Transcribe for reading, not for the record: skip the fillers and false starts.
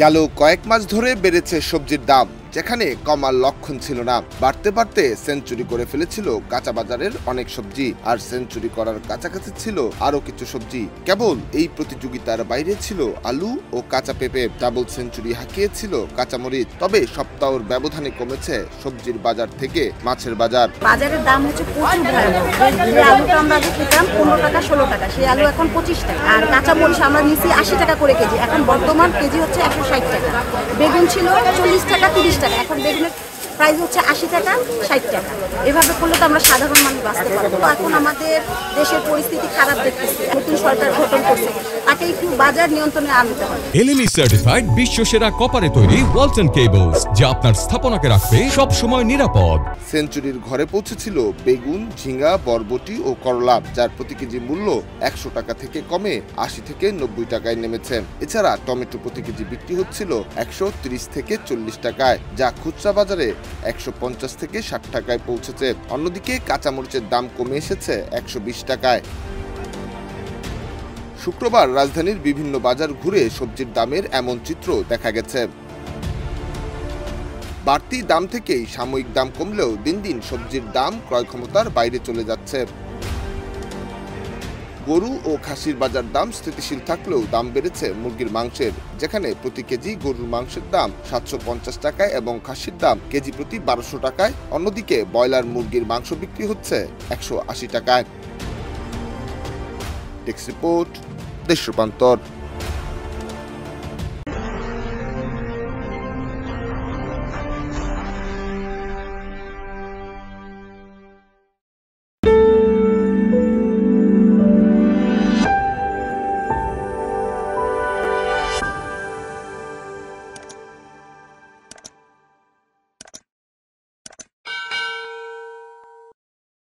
গেল কয়েক মাস ধরে বেড়েছে সবজির দাম, যেখানে কমার লক্ষণ ছিল না। বাড়তে বাড়তে সেঞ্চুরি করে ফেলেছিল কাঁচা বাজারের অনেক সবজি, আর সেঞ্চুরি করার কাছাকাছি ছিল আরো কিছু সবজি। কেবল এই প্রতিযোগিতার বাইরে ছিল আলু ও কাঁচা পেঁপে। ডাবল সেঞ্চুরি হাঁকিয়েছিল কাঁচামরিচ। তবে সপ্তাহের ব্যবধানে কমেছে সবজির বাজার থেকে মাছের বাজার। বাজারের দাম হচ্ছে প্রচুর ভয়াবহ। যে আলুটা আমরা আগে খেতাম 15 টাকা 16 টাকা, সেই আলু এখন 25 টাকা। আর কাঁচামরিচ আমরা নিচ্ছি 80 টাকা করে কেজি, এখন বর্তমান কেজি হচ্ছে 160 টাকা। বেগুন ছিল 40 টাকা 30 টাকা, এখন বেগুনের প্রাইস হচ্ছে 80 টাকা 60 টাকা। এভাবে করলে তো আমরা সাধারণ মানুষ বাঁচতে পারবো। এখন আমাদের দেশের পরিস্থিতি খারাপ দেখতেছি, নতুন সরকার গঠন করছে, তাকে একটু বাজার নিয়ন্ত্রণে আনতে হবে। এলএমই সার্টিফাইড বিশ্বসেরা কপারে তৈরি ওয়ালটন কেবলস, যা আপনার স্থাপনাকে রাখবে সব সময় নিরাপদ। সেঞ্চুরির ঘরে পৌঁছেছিল বেগুন, ঝিঙ্গা, বরবটি ও করলা, যার প্রতি কেজি মূল্য 100 টাকা থেকে কমে 80 থেকে 90 টাকায় নেমেছে। এছাড়া টমেটো প্রতি কেজি বিক্রি হচ্ছিল 130 থেকে 40 টাকায়, যা খুচরা বাজারে 150 থেকে 60 টাকায় পৌঁছেছে। অন্যদিকে কাঁচামরিচের দাম কমে এসেছে 120 টাকায়। শুক্রবার রাজধানীর বিভিন্ন বাজার ঘুরে সবজির দামের এমন চিত্র দেখা গেছে। বাড়তি দাম থেকেই সাময়িক দাম কমলেও দিন দিন সবজির দাম ক্রয় ক্ষমতার বাইরে চলে যাচ্ছে। গরু ও খাসির বাজার দাম স্থিতিশীল থাকলেও দাম বেড়েছে মুরগির মাংসের, যেখানে প্রতি কেজি গরুর মাংসের দাম 750 টাকায় এবং খাসির দাম কেজি প্রতি 1200 টাকায়। অন্যদিকে ব্রয়লার মুরগির মাংস বিক্রি হচ্ছে 180 টাকায়। ডেস্ক রিপোর্ট, দেশ রূপান্তর।